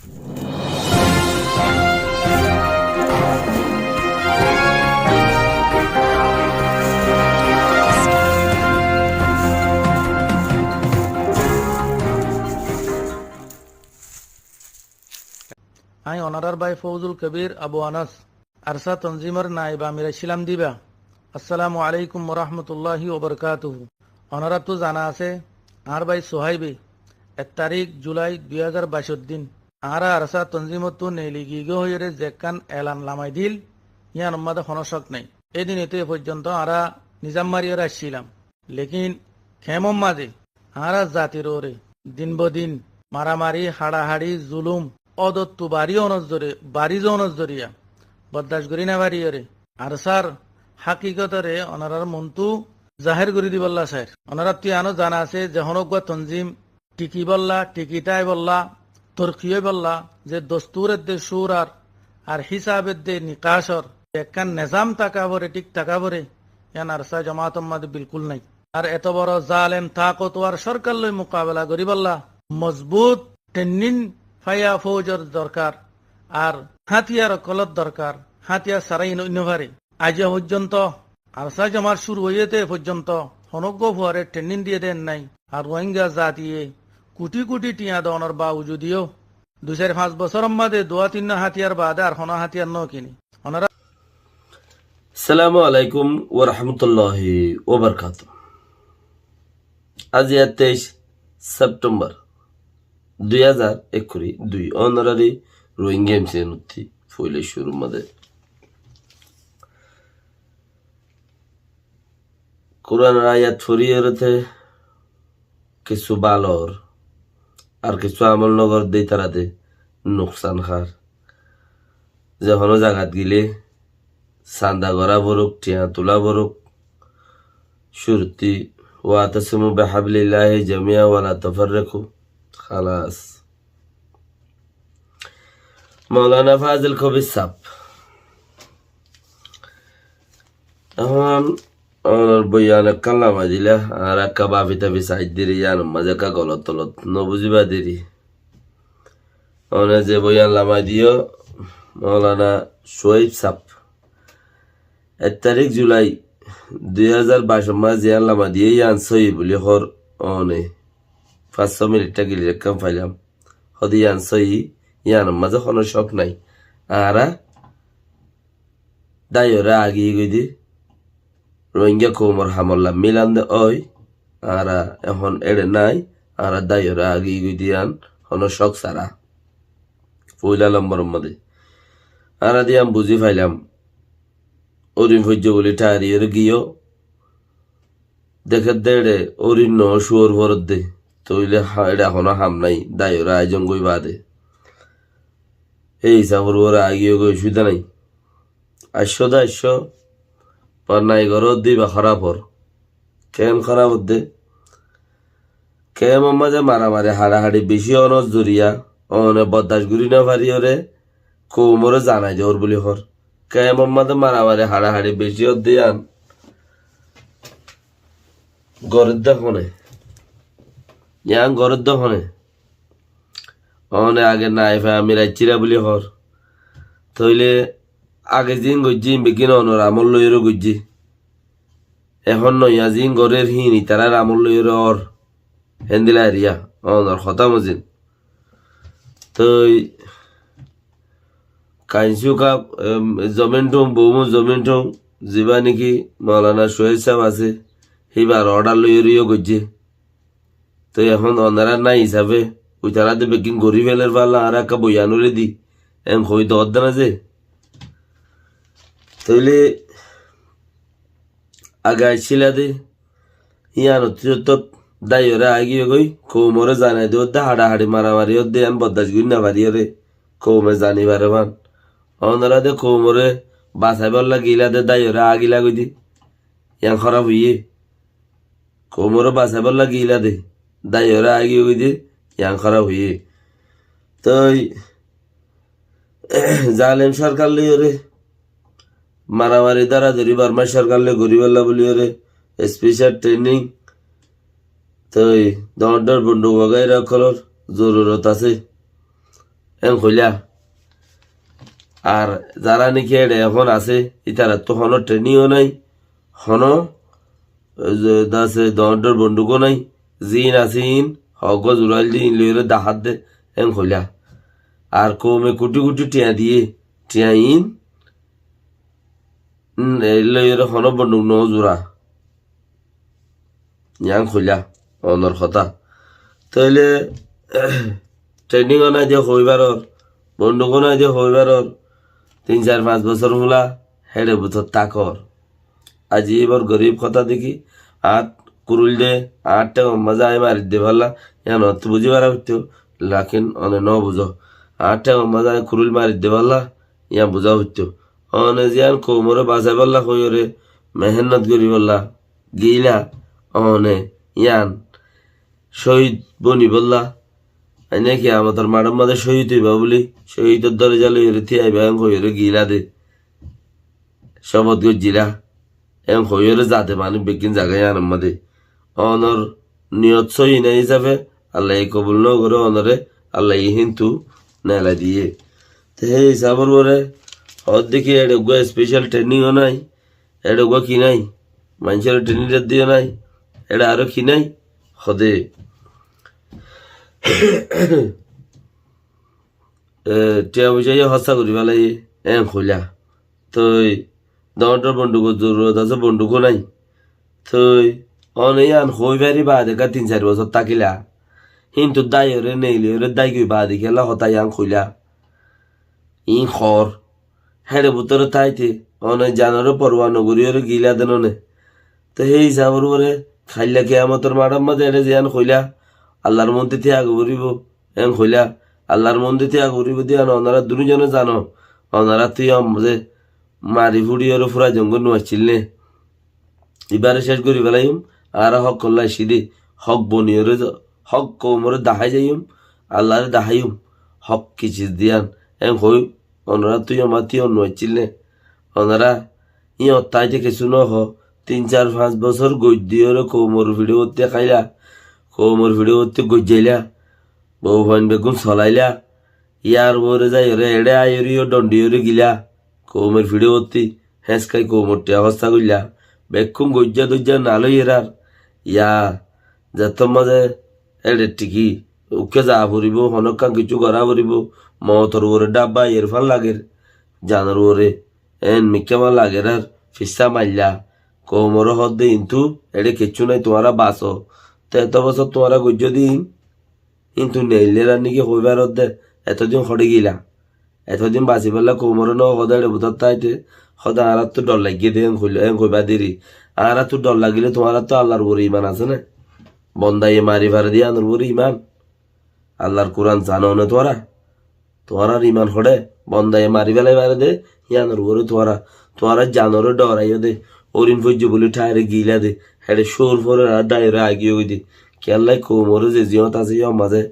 আমি অনারার ভাই ফৌজুল কবির আবু আনাস আরসা তনজিমর নাইব আমিরা ছিলাম দিবা। আসসালামু আলাইকুম ওরহমতুল্লাহি ওবরকাতুহু। অনারা তো জানা আছে আর ভাই সোহাইবে 1 তারিখ জুলাই 2022 দিন আরা আরসা তনজিমত নেলিগিগ হয়ে জেকান এলান লামাই দিল ইয়ান উম্মাদে হনশক নাই। এদিন এতে পর্যন্ত আরা নিজাম মারিয়ে আসছিলাম, লেকিন খেমম মাঝে আরা জাতির ওরে দিন বদিন মারামারি হাড়াহাড়ি জুলুম অদত্তু বাড়ি অনজরিয়া বরদাস করি না বাড়িয়রে আর স্যার হাকিকতরে অনারার মন্তু জাহের করে দি বললা স্যার অনারা তুই আনো জানা আছে যে হনকুয়া তঞ্জিম টিকি বললা টিকিটাই বললা তরকিয়ে বললা যে দস্তুরের দে সুর আর হিসাবের দে নিকাশর একখান নেজাম তাকাবরে ঠিক তাকাবরে ইয়ান আরসা জামাত বিলকুল নাই। আর এত বড় জালেম তাকতওয়ার সরকার লই মোকাবেলা করি বললা মজবুত টেন্নিন ফাইয়া ফৌজর দরকার আর হাতিয়ার কলত দরকার। হাতিয়ার সারাই নভারে আজ পর্যন্ত আরসা জমার শুরু হইতে পর্যন্ত হনজ্ঞ ভুয়ারে ট্রেনিং দিয়ে দেন নাই। আর রোহিঙ্গা জাতিয়ে কোটি কোটি টিয়া দনের বাউ যদিও 2-5 বছর মধ্যে 2-3 হাতিয়ার বাদে আর হন হাতিয়ার ন কিনি ওনারা। আসসালামু আলাইকুম ওয়া রাহমাতুল্লাহি ওয়া বারাকাতুহু। আজ 23 সেপ্টেম্বর 2021 অনারারি রোহিঙ্গা এমসিএনউতি ফইলে শুরু মধ্যে কোরআনের আয়াত ফরিয়েরতে কিছু বালর আর কিছু আমল নগর দেই তারাতে নোকসান খার যখন জাগাত গিলে চান্দা গড়া বরুক টিয়া তোলা বরুক শুরুতি ওয়াতাসিমু বিহাবলিল্লাহি জামিয়া ওয়ালা তাফাররাকু খালাস। মৌলানা ফাজিল কবির সাপ এখন বইয়ানে কাল্লামা দিলা আর একা বাফিতা বিসাইড দিরি ইয়ান মাজাকা গলত তলত নবুজিবা দিরি অনে যে বইয়ান লামা দিও মৌলানা শোয়েব সাপ 1 তারিখ জুলাই 2022 মাস ইয়ান লামা দিয়ে ইয়ান সই বলি হর অনে 500 মিনিটটা গিলি রেখাম ফাইলাম হদি ইয়ান সই ইয়ান মাঝে কোনো শখ নাই আরা দায়রা আগিয়ে গই রোহিঙ্গা কোমর হামল্লা মিলান দে ওই আরা এখন এড়ে নাই আরা দায়রা আগিয়ে গই দিয়ান হন শখ সারা পয়লা নম্বর মধ্যে আরা দিয়াম বুঝি ফাইলাম ওরিন ফজ্জ বলি ঠারিয়ের গিয়েও দেখে দেড়ে ওরিন ন শুয়োর ভরত দে তৈলে এটা এখনো হাম নাই দায়রা আয়োজন গই বাদে এই হিসাবর ওরা আগিয়ে গই সুবিধা নাই 800 পর নাই ঘর দিবা খারাপ হর কেম খারাপ দে কেম মাঝে মারামারি হাড়াহাড়ি বেশি অনজ জরিয়া অনে বদাস গুরি না পারি ওরে কোমরে জানাই যে ওর বলি হর কেম মাঝে মারামারি হাড়াহাড়ি বেশি ওর দিয়ান গরের দেখনে ইয়াং গরের দেখনে অনে আগে নাই ফে আমি রাইচিরা বলি হর তইলে আগে জিন গজ্জি বেগিন অনর আমল লইরও গজ্জি এখন নইয়া জিন গরের হিনি তারা আমল লইর অর হেন্দিলা এরিয়া অনর খতা মজিন তই কাইনসু কাপ জমিনটুম বৌমু জমিনটুম যিবা নেকি মৌলানা সোহেব সাহেব আছে সেইবার অর্ডার লইরিও গজ্জি তো এখন অনারা নাই হিসাবে ওই তারাতে বেগিন গরি ফেলের পাল্লা আর একটা বইয়ানুরে দি এম হই দর দেনা যে তইলে আগে আইছিলা দে ইয়ান অতিরিক্ত দায়রা আগিয়ে গই কৌমরে জানাই দে ওদের হাড়াহাড়ি মারামারি ওদের আন বদাস গুই না পারি রে কৌমে জানি পারে মান অনারা দে কৌমরে বাসাই বললা গিলা দে দায়রা আগিলা গই দি ইয়ান খারাপ হইয়ে কৌমরে বাসাই বললা গিলা দে দায়রা আগিয়ে গই দি ইয়ান খারাপ হইয়ে তই জালেম সরকার লই রে মারামারি দ্বারা ধরি বার্মা সরকার লে গরিবাল্লা বলি রে স্পেশাল ট্রেনিং তো দর বন্ধু বগাই রাখর জরুরত আছে এন কইলা আর যারা নাকি এডে এখন আছে ইতারা তো হনো ট্রেনিংও নাই হনো দাসে দণ্ডর বন্দুকও নাই জিন আছে ইন হগ জুড়াইল দিয়ে ইন লইরে দাহাত দে এন কইলা আর কমে কুটি কুটি টিয়া দিয়ে টিয়া ইন লইরে হনো বন্দুক ন জোড়া ইয়াং কইলা অনর কথা তাইলে ট্রেনিংও নাই দিয়ে হইবারর বন্দুকও নাই দিয়ে হইবারর 3-4-5 বছর হলা হেডে বুথর তাকর আজি এবার গরিব কথা দেখি আট কুরুল দে 8 টাকা মজা আই মারি দে ভাল্লা ইয়ান অত বুঝি পারা হইতো লাকিন অনে ন বুঝো 8 টাকা মজা আই কুরুল মারি দে ভাল্লা ইয়া বুঝা হইতো অনে জিয়ান কোমরে বাজাই পাল্লা কইরে মেহনত করি বললা গিলা অনে ইয়ান শহীদ বনি বললা আইনে কি আমাদের মাডাম মাদে শহীদ হইবা বলি শহীদের দরে জালে থি আইবা কইরে গিলা দে শপথ গজিলা এম কইরে যাতে মানে বেকিন জায়গায় আনার মাদে অনর নিয়ত সই না হিসাবে আল্লাহ কবুল ন করে অনরে আল্লাহ হিন্তু নেলা দিয়ে তো হে হিসাবর পরে হদ দেখি এটা স্পেশাল ট্রেনিংও নাই এটা কি নাই মানুষের ট্রেনিং দিয়ে নাই এটা আরো কি নাই হদে টিয়া বুঝাইয়া হস্তা করি পেলাই এম খোলা তই দণ্ডর বন্দুকর জরুরত আছে বন্দুকও নাই তই অনেয়ান হই পারি বা দেখা 3-4 বছর তাকিলা কিন্তু দায়রে নেইলে দায় গই বা দেখিলা হতাই আং খইলা ই খর হেড়ে বুতরে তাইতে অনে জানারও পরোয়া নগরীর গিলা দেননে তো সেই হিসাবর পরে খাইলা কেয়ামতর মাডাম মাঝে এড়ে জিয়ান খইলা আল্লাহর মন্দির থেকে আগে করিব এন খইলা আল্লাহর মন্দির থেকে আগে করিব দিয়া ওনারা দুজনে জানো ওনারা তুই যে মারি ফুড়ি ওর ফুরা জঙ্গল নোয়াচ্ছিল নে এবারে শেষ করি পেলাইম আর হক করলাই সিদে হক বনিয়রে হক কৌমরে দাহাই যাইম আল্লাহরে দাহাইম হক কিছু দিয়ান এম হই ওনারা তুই আমার তুই নোয়াচ্ছিল নে ওনারা ই অত্যাইতে কিছু ন হ 3-4-5 বছর গদ্যরে কৌমর ভিডিও করতে খাইলা কৌমর ভিডিও করতে গজ্জাইলা বউ ভান বেগুন চলাইলা ইয়ার বরে যাই রে এড়ে আয়রিও দণ্ডিয়রে গিলা কৌমের ভিডিও করতে হেঁচ খাই কৌমরটি অবস্থা করলা বেকুম গজ্জা দজ্জা নালই এরার ইয়া যত মাঝে এড়ে টিকি উকে যা ভরিব হনকান কিছু করা ভরিব মতর ওরে ডাব্বা এরফান লাগের জানার ওরে এন মিকেমা লাগের আর ফিসা মাইলা কৌমর হদ্দে কিন্তু এড়ে কিচ্ছু নাই তোমারা বাসো তো এত বছর তোমারা গজ্জ দিন কিন্তু নেইলেরা নাকি হইবার দে এতদিন হড়ে গিলা এতদিন বাঁচি পেলা কৌমর ন হদা এড়ে বুতার তাইতে সদা আর তো ডর লাগিয়ে দিয়ে কইবা দেরি আর তো ডর লাগিলে তোমার তো আল্লাহর বড় ইমান আছে না বন্দাইয়ে মারি ভারে দিয়ে আনোর বড় ইমান আল্লাহর কোরআন জানো না তোমার ইমান হড়ে বন্দাইয়ে মারি ফেলাই বারে দে ইয়ানোর বড় তোমারা জানোরে ডরাইও দে ওরিন ফজ্জ বলে ঠায়রে গিলা দে হেডে সোর ফরে ডাইরে আগিয়ে ওই দে কেল্লাই কোমরে যে জিয়ত আছে ইয় মাঝে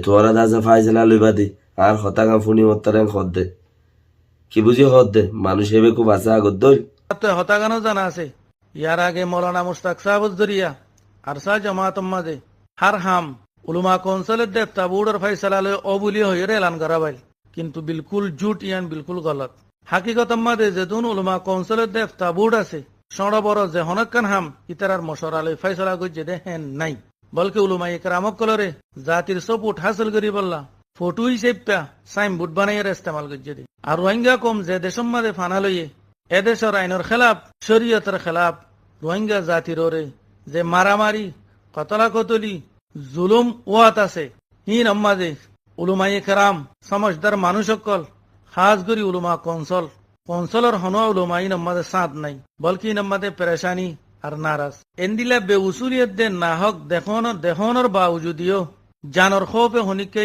তোমারা দাসে ফাইসলা লইবা দে আর হতাকাম ফুনি মত্তারে হদ দে কি বুঝি হদ দে মানুষ হেবে খুব আছে আগত দই হতাগানো জানা আছে ইয়ার আগে মৌলানা মুস্তাক সাহাবত জরিয়া আর সা জামাত মাঝে হার হাম উলুমা কৌন্সিলের দেবতা বুড়ার ফাইসলা লয় অবুলি হয়ে এলান করা বাইল কিন্তু বিলকুল জুট ইয়ান বিলকুল গলত হাকিকত মাদে যেতুন উলুমা কৌন্সিলের দেবতা বুড় আছে সড় বড় যে হনকান হাম ইতারার মশরালয় ফাইসলা গজ্জে দে হেন নাই বলকে উলুমা ইকরামক কলরে জাতির সপুট হাসিল করি বললা ফটো হিসেবটা সাইন বুট বানাইয়ের ইস্তেমাল গজ্জে দে আর রোহিঙ্গা কম যে দেশম মাদে ফানা লইয়ে এদেশের আইনের খেলাফ শরীয়তের খেলাফ রোহিঙ্গা জাতির ওরে যে মারামারি কতলা কতলি জুলুম ওয়াত আছে হিন আম্মাদে উলুমা ইকরাম সমজদার মানুষ সকল খাস করি উলুমা কৌন্সলর হন উলুমা ইন আম্মাদে সাঁত নাই বলকি ইন আম্মাদে পেরেশানি আর নারাজ এন্দিলা বেউসুলিয়ত দে নাহক দেখনর বাউজুদিও জানর খোপে হনিকে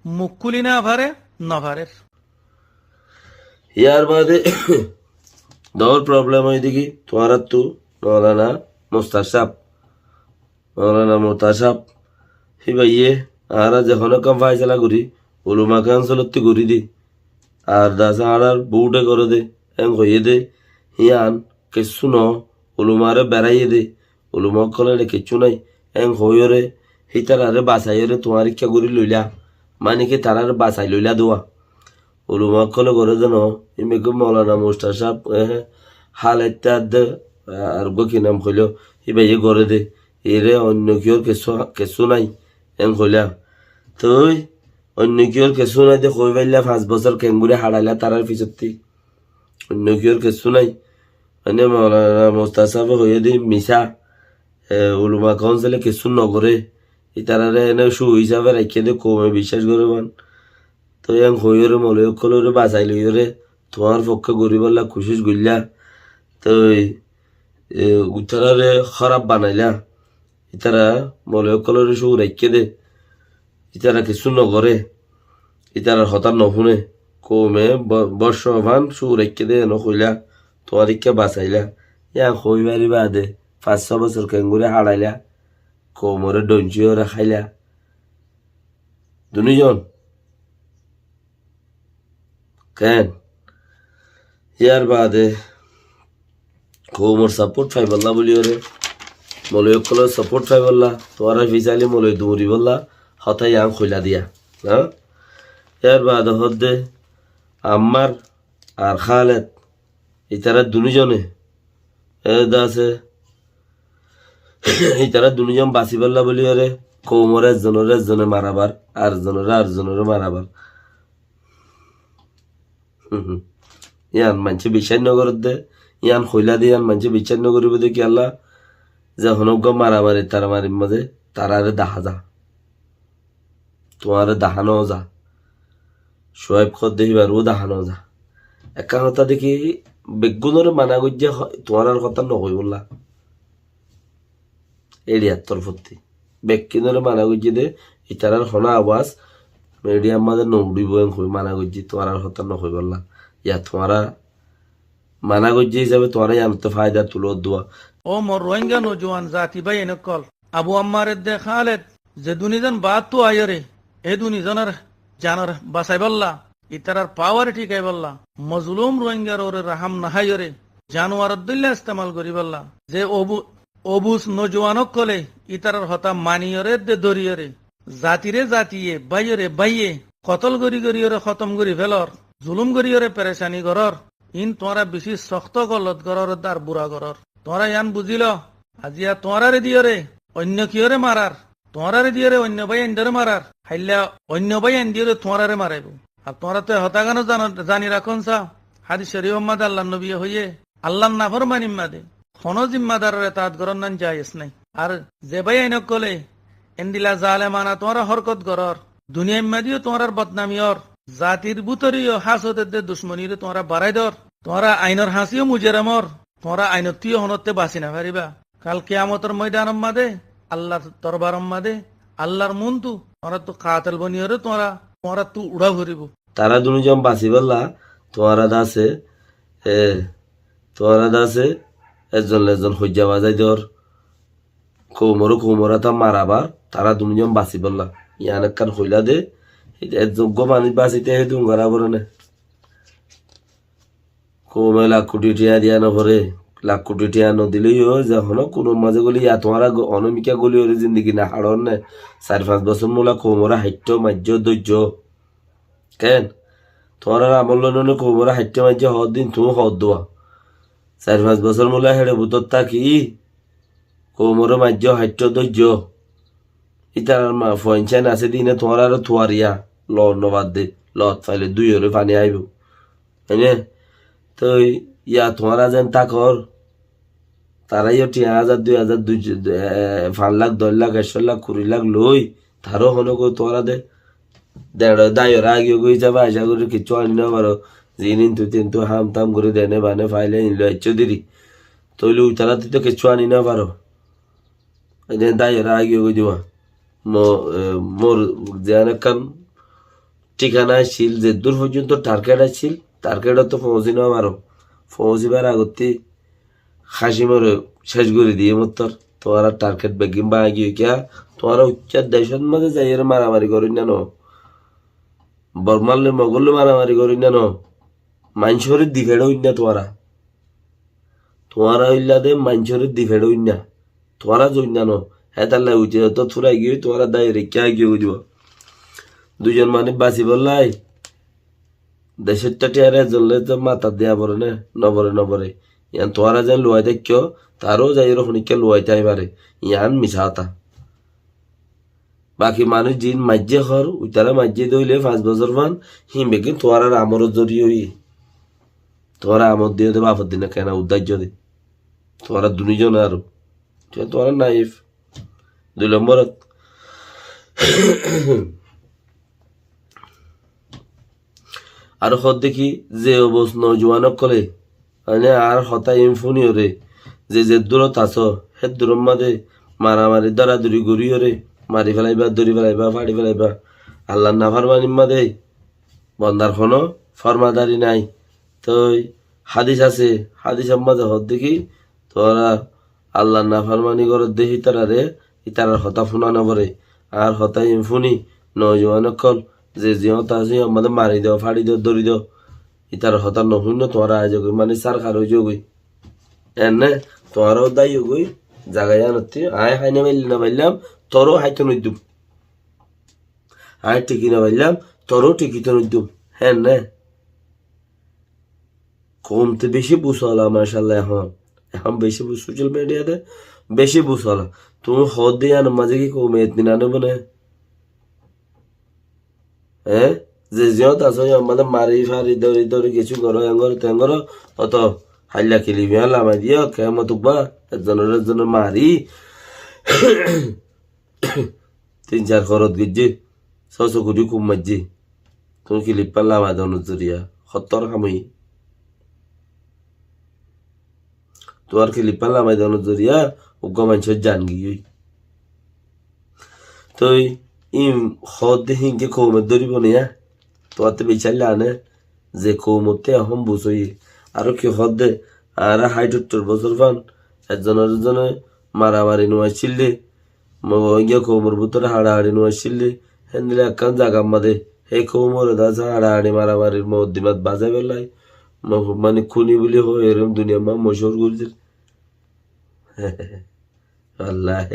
মুকুলি না ভারে নভারের ইয়ার বাদে দর প্রবলেম হয় দেখি তোমার তো মৌলানা মোস্তাসাব হিবাইয়ে আর যখন কম ফাইসলা করি উলুমা কাউন্সিলতে করি দি আর দাস আর বউটে করে দে এম হইয়ে দে হিয়ান কিচ্ছু ন উলুমারে বেড়াইয়ে দে উলুমা কলে কিচ্ছু নাই এম হইরে হিতার আরে বাসাইরে তোমার ইচ্ছা করি লইলা মানে কি তারার বাঁচাই লইলা দোয়া উলুমা কলে করে যেন ইমেকে মৌলানা মুস্তার সাহেব হাল ইত্যাদি আর কি নাম কইল ইবাই করে দে এরে অন্য কিওর কেসু নাই এন কইলা তুই অন্য কিওর কেসু নাই দে কই পাইলা 5 বছর কেঙ্গুরে হারাইলা তারার পিছতি অন্য কিওর কেসু নাই মানে মৌলানা মুস্তার সাহেব হয়ে দি মিশা উলুমা কাউন্সিলে কেসু নগরে ইতারারে এনে সু হিসাবে রাখিয়ে দে কমে বিশ্বাস করবান তো এম হইরে মলয় কলরে বাঁচাই লইরে তোমার পক্ষে গরিবল্লা খুশিস গইলা তো ইতারারে খারাপ বানাইলা ইতারা মলয় কলরে সু রাখিয়ে দে ইতারা কিছু নগরে ইতারার হতার নশুনে কমে বর্ষভান সু রাখিয়ে দে নকইলা তোমার ইকে বাঁচাইলা ইয়া হইবারি বাদে 5-6 বছর কেঙ্গুরে হারাইলা কোমরে ডঞ্চিও রাখাইলা দুজন কেন ইয়ার বাদে কোমর সাপোর্ট ফাই বললা বলি ওরে মলয় কলর সাপোর্ট ফাই বললা তোরা ফিসালি মলয় দৌড়ি বললা হতাই আং খইলা দিয়া হ্যাঁ ইয়ার বাদে হদ্দে আম্মার আর খালেদ ইতারা দুজনে আছে ইতারা দুজন বাঁচি বললা বলি ওরে কোমর একজনে মারাবার আর জনের মারাবার ইয়ান মানছে বিশ্বাস নগর দে ইয়ান খইলা দিয়ে ইয়ান মানছে বিশ্বাস নগরিব দেখি আল্লাহ যখন মারামারি তারা মারির মাঝে তারারে দাহা যা তোমার দাহানো যা সোয়েব খত দেখিবার ও দাহানো যা একা কথা দেখি বেগুনের মানা গজ্জা তোমার আর কথা নকই বললা এরিয়ার তরফতি বেগুনের মানা গজ্জি দে ইতারার হনা আওয়াজ মিডিয়াম মাঝে নৌড়িব মানা গজ্জি তোমার আর কথা নকই বললা ইয়া তোমারা মানা গজ্জি হিসাবে তোমারা জানতে ফায়দা তুলো দোয়া ও মোর রোহিঙ্গা নজওয়ান জাতি ভাই এনেকল আবু আম্মারের দে খালেদ যে দুনিজন বাদ তো আয়রে এ দুনিজনের জানার বাসাই বললা ইতারার পাওয়ার ঠিকাই বললা মজলুম রোহিঙ্গার ওরে রাহাম নাহাইরে জানোয়ার দিল্লা ইস্তেমাল করি বললা যে অবুস নজওয়ানক কলে ইতারার হতা মানিয়রে দে দরিয়রে জাতিরে জাতিয়ে বাইরে বাইয়ে কতল গরি ওরে খতম করি ফেলর জুলুম গরিয়রে পেরেশানি গরর ইন তোরা বেশি শক্ত গলত গরর দার বুড়া গরর তোরা ইয়ান বুঝিল আজিয়া তোরারে দিয়রে অন্য কিয়রে মারার তোরারে দিয়রে অন্য ভাই এন্ডরে মারার হাইলা অন্য ভাই এন্ডিয়রে তোরারে মারাইব আর তোরা তো হতাগানো জানি রাখন চা হাদি শরীফ মাদে আল্লাহ নবী হইয়ে আল্লাহ নাফর মানিম মাদে কোনো জিম্মাদারের তাত গরর নান যাইস নাই আর যে ভাই আইনক কলে এন্দিলা জালে মানা তোরা হরকত গরর দুনিয়া মাদিও তোরার বদনামিয়র জাতির বুতরিও হাসদের দুশ্মনীর তোরা বাড়াই দর তোরা আইনর হাসিও মুজেরামর তোরা আইনতীয় হনতে বাঁচি না পারিবা কাল কেয়ামতর ময়দান মাদে আল্লাহর দরবার মাদে আল্লাহর মন্তু তোরা তো কাতল বনিয়রে তোরা তু উড়া ভরিব তারা দুজন বাঁচি বললা তোমারা দাসে একজন হজ্জা বাজাই দর কৌমরা তা মারাবার তারা দুজন বাঁচি বললা ইয়ান একখান হইলা দে যোগ্য মানুষ বাঁচিতে হেতু গড়া বলে না কমে লাখ কোটি টিয়া দিয়া নভরে লাখ কোটি টিয়া নদিলেও যখন কোনো মাঝে গলি তোমার অনমিকা গলি ওর জিন্দগি না হাড়ন নে 4-5 বছর মোলা কৌমরা হাইট্য মাজ্য ধৈর্য কেন তোমার আমল নে কৌমরা হাইট্য মাজ্য হওয়ার দিন তুমি হওয়ার দোয়া 4-5 বছর মোলা হেড়ে ভূতর থাকি কৌমরা মাজ্য হাইট্য ধৈর্য ইতার ফয়েনচাইন আছে দিনে তোমার আরো থুয়ারিয়া নবাদ দে লত ফাইলে 2 ওরে পানি আইব হ্যাঁ তো ইয়া তোমারা যেন তাকর তারাইও 1000 2000 5 লাখ 10 লাখ 100 লাখ 20 লাখ লই তারও হলো তোরা দে দায়রা আগে গই যাবা আশা করি কিছু আনি না পারো জিনিন তুই কিন্তু হাম তাম করে দেনে বানে ফাইলে ইনলো ইচ্ছো দিদি তৈলে তারা তুই তো কিছু আনি না পারো দায়রা আগে গই যাওয়া মোর যেন কাম ঠিকানা ছিল যে দূর পর্যন্ত টার্গেট আছিল টার্গেট তো পৌঁছি না পারো পৌঁছিবার আগতে খাসি মরে শেষ করে দিয়ে মতর তোমার টার্গেট বেগিম বা গিয়ে কিয়া তোমার উচ্চার দেশের মাঝে যাই মারামারি করি না বর্মালে মগলে মারামারি করি না মাইনসরের দিফেড় হইন না তোমারা হইলা দে মাইনসরের দিফেড় হইন না তোমারা জইন না হ্যাঁ তাহলে উঠে তো থুরাই গিয়ে তোমারা দায় রেখা গিয়ে বুঝব দুজন মানে বাঁচি বললাই দেশের টিয়ারে জ্বললে তো মাথা দেয়া পড়ে না নবরে ইয়ান তোরা যেন লুয়াই দেখিও তারও যাই রকমকে লুয়াইতে পারে ইয়ান মিছা হতা বাকি মানুষ জিন মাজ্জে খর উতারা মাজ্জে দইলে 5 বছর মান হিমবে কিন্তু তোরা আমর জড়িয়ে তোরা আমর দিয়ে দেবে আপদ দিনে কেন উদ্দার্য দে তোরা দুজন আরো তোরা নাইফ 2 নম্বরত আর হদ দেখি যে অবস নজওয়ানক কলে মানে আর হতাই ইমফুনি ওরে যে দূরত আছ হে দূরম মাদে মারামারি দরাদরি গড়ি ওরে মারি ফেলাইবা দড়ি ফেলাইবা ফাড়ি ফেলাইবা আল্লাহ না ফারমানি মাদে বন্দার কোনো ফরমাদারি নাই তই হাদিস আছে হাদিস মাঝে হদ দেখি তোরা আল্লাহ না ফারমানি করে দেখি তারা রে ইতারার হতা ফুনা নবরে আর হতাই ইমফুনি নজওয়ানক কল যে জিয়ত আছে আমাদের মারি দেও ফাড়ি দেও দড়ি দেও ইতার হতা নহইন তোরা আজ মানে সার খার হয়ে যাবই এনে তোরাও দায়ী হই জাগায় আনতি আয় হাই না পাইলাম তোরও হাইতে নইদুম আয় টিকি না পাইলাম তোরও টিকিতে নইদুম হ্যাঁ না কমতে বেশি বুঝলা মাশাল্লাহ এখন বেশি সোশ্যাল মিডিয়াতে বেশি বুঝলা তুমি হদ দিয়ে আনো মাঝে কি কমে এতদিন আনো মানে হ্যাঁ যে জিয়ত আছো আমাদের মারি ফারি দৌড়ি কিছু করো এঙ্গর তেঙ্গর অত হাইলা খেলিবি লামাই দিও কেমন তুকবা একজনের মারি 3-4 খরচ গিজি 600 কোটি কুম মাজি তুমি খেলি পারলাম আদনের জরিয়া সত্তর খামই তোমার খেলি পারলাম আদনের জরিয়া উগ্র মানুষের জান গিয়ে তুই ইম হদ হিংকে কৌমের ধরিব নিয়া তোয়াতে বিচারলে আনে যে কৌমতে এখন বুঝই আরো কি হদ দে আর 70 বছর পান একজনে মারামারি নোয়া ছিললে গিয়া কৌমর ভিতরে হাড়াহাড়ি নোয়া ছিললে হেন্দিলে একখান জাগা মাদে হে কৌমর দাস হাড়াহাড়ি মারামারির মদ্দিমাত বাজে বেলাই মানে খুনি বলি হয় এরম দুনিয়া মা মশহুর করছে আল্লাহ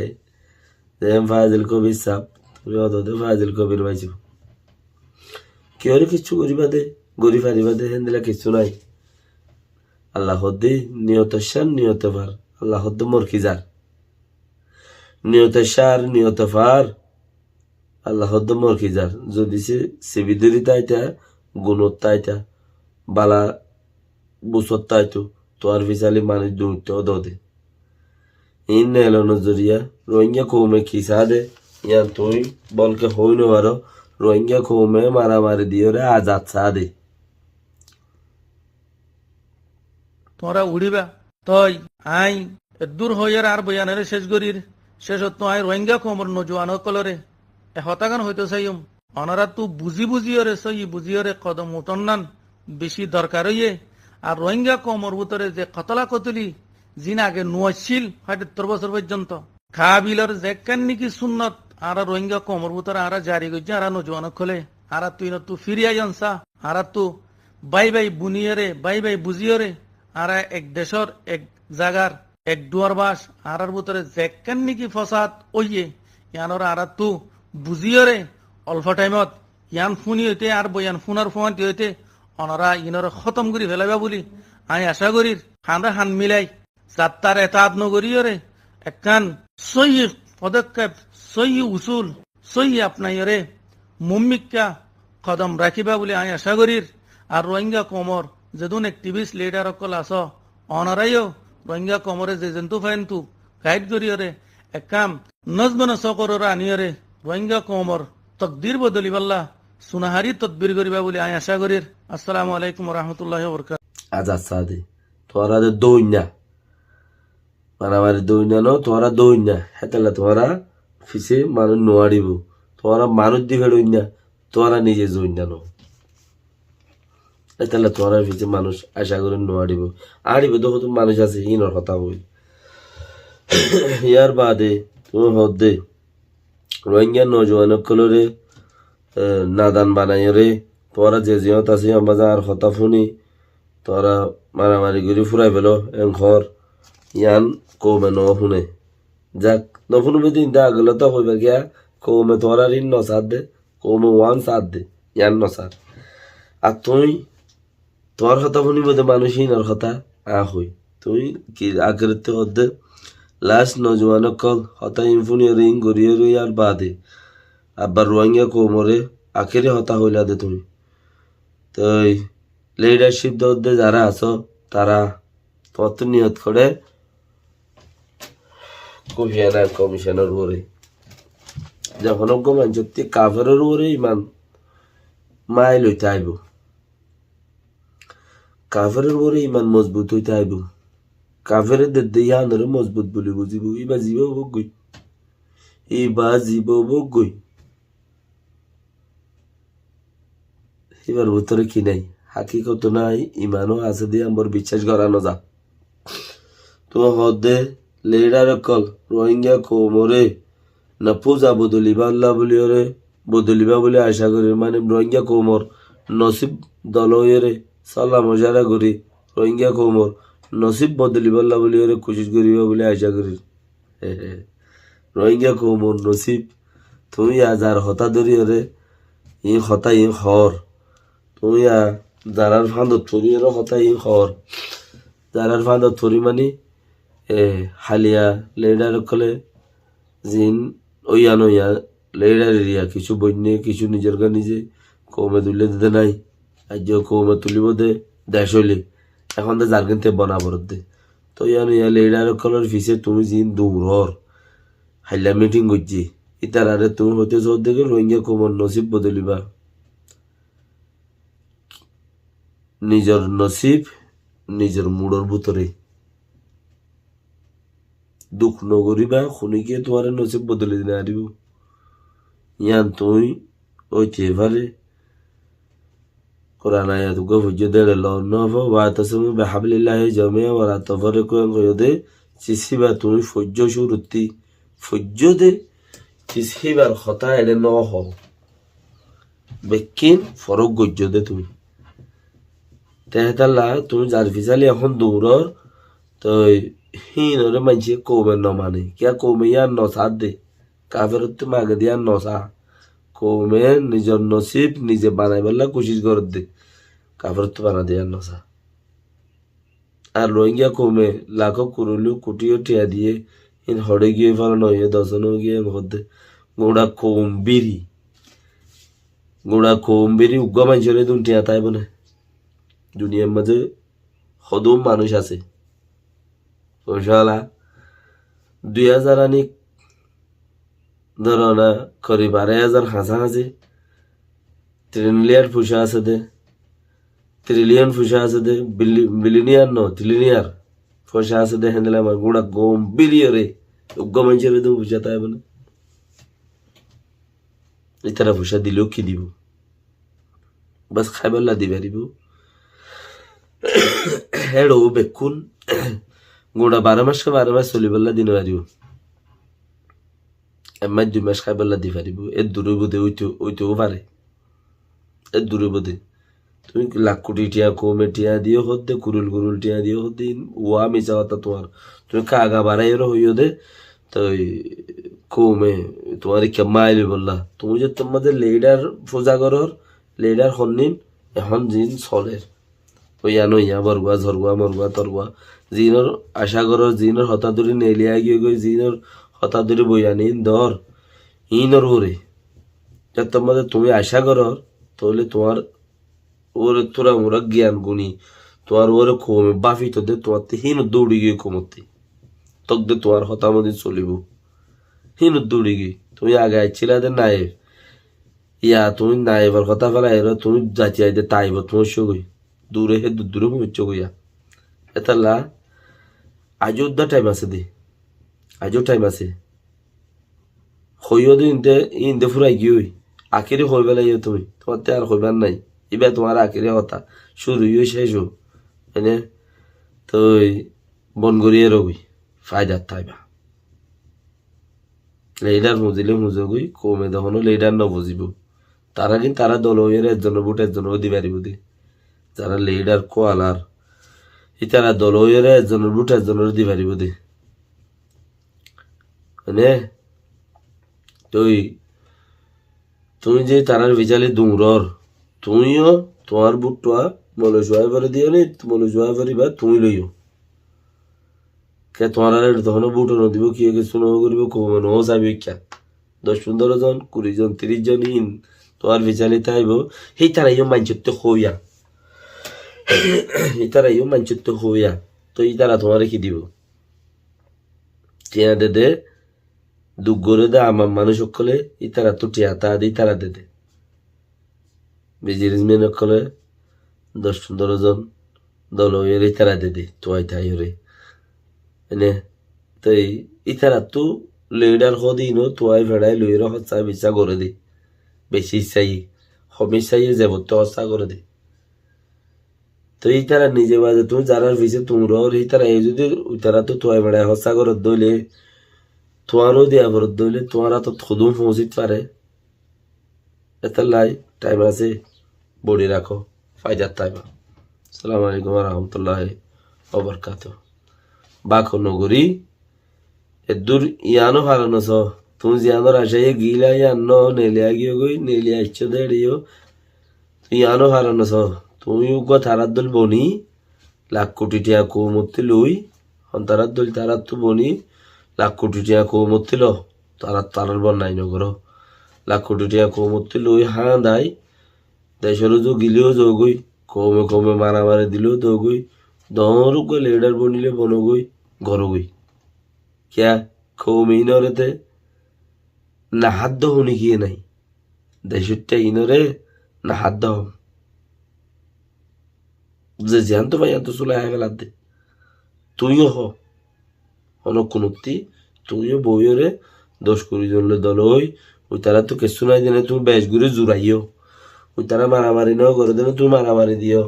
ফাজিল কবির সাপ তুমি অততে ফাজিল কবির পাইছো কেউ কিছু করিবা দে গরি ফারিবা দে হেন্দিলা কিছু নাই আল্লাহ হদ্দি নিয়ত শান নিয়ত ফার আল্লাহ হদ্দ মরকি যার নিয়ত সার নিয়ত ফার আল্লাহ হদ্দ মরকি যার যদি সে সিবিদরি তাইতা গুণত তাইতা বালা বুসত তাইতো তোর ফিসালি মানুষ দুইতে দে ইন এলো নজরিয়া রোহিঙ্গা কৌমে খিসা দে ইয়ান তুই বলকে হই ন পারো রোহিঙ্গা কৌমে মারামারি দিয়ে রে আজাদ চা দে তোরা উড়িবা তই আই দূর হইয়ার আর বয়ানের শেষ গরির শেষত তো আই রোহিঙ্গা কমর নজওয়ান কলরে এ হতাগান হইতো চাইম অনারা তু বুঝিওরে সই বুঝিওরে কদম উঠন্নান বেশি দরকার হইয়ে আর রোহিঙ্গা কমর ভিতরে যে কতলা কতলি জিন আগে নুয়াছিল ৭৫ বছর পর্যন্ত খা বিলর যেকান নাকি সুন্নত আর রোহিঙ্গা কমর ভিতরে আর জারি করছে আর নজওয়ান খোলে আর তুই তু ফিরিয়া জানসা আর তু বাই বুনিয়রে বাই বুঝিয়রে আর এক দেশর এক জাগার এক দুয়ার বাস আর ভিতরে যেকান নাকি ফসাদ ওইয়ে ইয়ানোর আর তু বুঝিয়রে অল্প টাইমত ইয়ান ফুনি হইতে আর বয়ান ফুনার ফুয়ান্তি হইতে অনরা ইনর খতম করে ফেলাইবা বলি আমি আশা করি খানরা হান মিলাই যাত্রার এতাত নগরীয়রে একখান সহি পদক্ষেপ সহি উসুল সহি আপনাইরে মুম্মিকা কদম রাখিবা বলে আমি আশা করি আর রোহিঙ্গা কমর যেদুন একটিভিস্ট লিডার অকল আস অনারাইও রোহিঙ্গা কমরে যে জন্তু ফাইনতু গাইড করিয়রে একাম নজবন সকররা আনিয়রে রোহিঙ্গা কমর তকদির বদলি পাল্লা সুনাহারি তদবির করিবা বলে আমি আশা করি আসসালামু আলাইকুম রহমতুল্লাহ বরকাত আজাদ সাদে তোরা দৌড়া মারামারি দৌড়া নো তোরা দৌড়া হেতালে তোরা ফিসে মানুষ নোয়াড়িব তোরা মানুষ দি ফেড়ইনা তোরা নিজে জইনা নো এতালে তোরা ফিসে মানুষ আশা করে নোয়াড়িব আড়িব দেখো তো মানুষ আছে ইনর কথা বই ইয়ার বাদে তুমি হদ্দে রোহিঙ্গা নজওয়ান কলরে নাদান বানাই রে তোরা যে জিয়ত আছে আমাজা আর হতা ফুনি তোরা মারামারি করে ফুরাই পেল ঘর ইয়ান কৌমে শুনে যাক নফুনবে দিন দা গেল তো কইবা গিয়া কৌমে তোরা ঋণ নসাদ দে কৌমে ওয়ান সাথ দে ইয়ান ন সার আর তুই তোমার কথা শুনিব দে মানুষই নর কথা হই তুই কি আগেরতে হদ্দে লাস্ট নজওয়ান কল হতা ইনফুনি রিং গড়িয়ে রই আর বাদে আবার রোহিঙ্গা কোমরে আখেরে হতা হইলা দে তুমি তাই লিডারশিপ দে যারা আছো তারা তোমার তো নিয়ত করে কমিশনার কমিশনের উপরে যখন মানসক্তি কাফের উপরে ইমান মাইল হইতে আইব কাফের উপরে ইমান মজবুত হইতে আইব কাফের দেহানরে মজবুত বলে বুঝিব ইবা জীব বগই এবার ভিতরে কি নাই হাকিকত নাই ইমানও আছে দিয়ে আমার বিশ্বাস করানো যা তো হদে লেডার কল রোহিঙ্গা কোমরে না পূজা বদলিবা আল্লাহ বলি ওরে বদলিবা বলে আশা করি মানে রোহিঙ্গা কোমর নসিব দল রে সাল্লাম মজারা করি রোহিঙ্গা কোমর নসিব বদলিবা আল্লাহ বলি ওরে কোশিশ করিবা বলে আশা করি রোহিঙ্গা কোমর নসিব তুমি আজার হতা ধরি ওরে ই হতা ই হর তুমি যারার ফাঁদত থরি ওর হতা ই হর যারার ফাঁদত থরি মানে হালিয়া লেডার কলে জিন ওইয়া নইয়া লেডার এরিয়া কিছু বন্যে কিছু নিজের গা নিজে কৌমে তুলে দিতে নাই আজ কৌমে তুলিব দে দেশ হইলে এখন তো যার কিনতে বনাবর দে তো ইয়া নইয়া লেডার কলের ফিসে তুমি জিন দৌড়র হাইলা মিটিং করছি ইতার আরে তুমি হতে চোর দেখে রোহিঙ্গা কৌমর নসিব বদলিবা নিজের নসিব নিজের মুড়র ভিতরে দুঃখ নগরিবা শুনিকে তোমার নসিব বদলে দিনে আরিব ইয়ান তুই ওই চেভারে কোরআন আয়াত গো ফুজে দেড়ে লনফ ওয়া তাসমু বিহাবলিল্লাহি জামিআ ওয়া লা তাফাররাকু গয়দে চিসিবা তুমি ফজ্জ শুরুতি ফজ্জ দে চিসিবার কথা এলে ন হ বেকিন ফরক গজ্জ দে তুমি তেহতাল্লা তুমি যার ফিসালি এখন দৌড়র তো হিনরে মানছে কৌমে ন মানে কিয়া কৌমে ইয়ার নসাদ দে কাফের তো মাগে দিয়া নসা কৌমে নিজের নসিব নিজে বানাই বললা কোশিশ করে দে কাফের তো বানা দিয়া নসা আর রোহিঙ্গা কৌমে লাখো কুরুলু কুটিও টিয়া দিয়ে ইন হড়ে গিয়ে ফেলানো হয়ে দশনও গিয়ে মধ্যে গোড়া কৌম্বিরি উগ্র মানুষের তুমি টিয়া তাই বনে দুনিয়ার মাঝে সদম মানুষ আছে ওইশালা 2000 আনি ধরো না করি 12,000 হাসা আছে ট্রিলিয়ন ফুসা আছে দে ট্রিলিয়ন ফুসা আছে দে বিলিনিয়ার ন ট্রিলিয়নার ফুসা আছে দে হ্যান্ডেল আমার গোড়া গম্ভীরে উগ্র মানুষের তুমি ফুসা তাই বলে ইতারা ফুসা দিলেও কি দিব বাস খাইবাল্লা দিবে দিব হেড়ো বেকুন গোড়া 12 মাস 12 মাস চলিবাল্লা দিন পারিব এমাই 2 মাস খাইবাল্লা দি পারিব এর দূরে বোধে ওইতেও পারে এর দূরে বোধে তুমি লাখ কোটি টিয়া কমে টিয়া দিও হতে কুরুল টিয়া দিও হতে ওয়া মিশা কথা তোমার তুমি কাগা বাড়াইরো হইও দে তো কমে তোমার কেমাইলি বললা তুমি যে তোমাদের লিডার পূজা করর লিডার হন্নিন এখন জিন চলের ওইয়া নইয়া বরগুয়া ঝরগুয়া মরগুয়া তরগুয়া জিনর আশা করর জিনর হতাদুরি নেলিয়া গিয়ে গই জিনর হতাদুরি বইয়া নিন ধর ইনর ওরে তোমাদের তুমি আশা করর তাহলে তোমার ওরে তোরা মোরা জ্ঞান গুণী তোমার ওরে কমে বাফি তো দে তোমার হিন দৌড়ি গিয়ে কমতে তক দে তোমার হতামদি চলিব হিন দৌড়ি গিয়ে তুমি আগে আইছিলা দে নায়েব ইয়া তুমি নায়েবার কথা ফেলা এর তুমি যাচ্ছি আইতে তাইব তোমার সগই দূরে হে দূরে পৌঁছ গইয়া এতাল্লা আজও টাইম আছে দে আজও টাইম আছে হইও দে ইনতে ফুরাই গিয়ে আখেরে হই বেলা ইয়ে তুমি তোমার তে আর হইবার নাই এবার তোমার আখেরে কথা শুরু হইও শেষ হো এনে তো বন করিয়ে রবি ফায়দার থাইবা লেডার মুজিলে মুজগই কমে তখন লেডার ন বুঝিব তারা কিন্তু তারা দল হইয়ের একজনের বুট একজনের দি পারিব দি যারা লিডার কোয়ালার ইতারা দল হইয়ের একজনের বুট একজনের দি পারিব দি মানে তুই তুমি যে তারার বিচালে দুমরর তুমিও তোমার বুটটা মলে জোয়া করে দিও নি মলে জোয়া করিবা তুমি লইও কে তোমার আর তখন বুটো নদিব কি কিছু ন করিব কমে ন যাবে কে 10-15 জন 20 জন 30 জন ইন তোমার বিচালে তাইব সেই তারাইও মানচিত্র হইয়া এই তারাইও মানচিত্র হইয়া তো এই তারা তোমার কি দিব টিয়া দে দুঃখ করে দে আমার মানুষ সকলে এই তারা তো টিয়া তা দিই তারা দে বিজনেসম্যান সকলে 10-15 জন দল হয়ে তারা দে তোয়াই তাই রে এনে তো এই তারা তো লিডার হদিন তোয়াই ভেড়াই লইর হচ্ছা বিচা করে দি বেশি চাই হমেশাই যাব তো হচ্ছা করে দি তো এই তারা নিজে বাজে তুমি যারা ভিজে তোমরা এই তারা এই যদি ওই তারা তো তোয়াই ভেড়াই হচ্ছা করে দইলে তোমারও দিয়া বরত দইলে তোমারা তো থদুম পৌঁছিত পারে এত লাই টাইম আছে বডি রাখো ফায়দার টাইম আসসালামু আলাইকুম রহমতুল্লাহ ওবরকাত বাকো নগরী এদুর ইয়ানো হারানো ছ তুমি জিয়ানোর আশায় গিলা ইয়ান্ন নেলিয়া গিয়ে গই নেলিয়া ইচ্ছো দেড়িও ইয়ানো হারানো ছ তুমি উগা তারার দল বনি 1,00,000 কোটি টাকা কৌমতি লই তারার দল তারার তো বনি 1,00,000 কোটি টাকা কৌমতি ল তারার বন্যাই নগর 1,00,000 কোটি টাকা কৌমতি লই হাঁ দাই দেশের যে গিলেও যোগই কমে কমে মারামারি দিলেও দৌগই দমরুক গই লিডার বনিলে বনগই ঘরগই ক্যা কৌমে ইনরেতে না হাদ্দ শুনি গিয়ে নাই দেশটা ইনরে না হাদ্দ যে জ্যান্ত ভাই এত চলে আয় গেল দে তুইও হনকুনতি তুইও বইরে 10-20 জনলে দল হই ওই তারা তো কিছু নাই জানে তুমি বেশ ঘুরে জুড়াইও ওই তারা মারামারি নাও করে দেন তুমি মারামারি দিও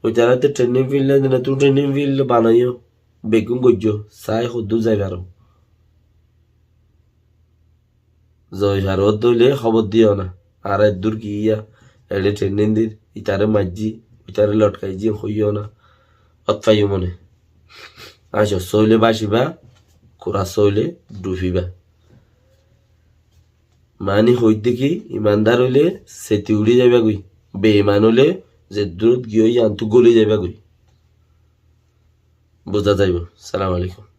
ওই তারা তো ট্রেনিং ফিল্ড দেন তুমি ট্রেনিং ফিল্ড বানাইও বেগুন গজ্য চাই সদ্দু যাই পারো জয় ভারত দইলে খবর দিও না আর দূর গিয়া এলে ট্রেনিং দিন ইতারে মাঝি ইতারে লটকাই যে হইও না অতপাইও মনে আসো সইলে বাসিবা কোরা সইলে ডুবিবা মানি হই দেখি ইমানদার হইলে সেতি উড়ি যাবে গই বেইমান হইলে যে দূরত গিয়ে আন্তু গলি যাবে গই বোঝা যাইব সালাম আলাইকুম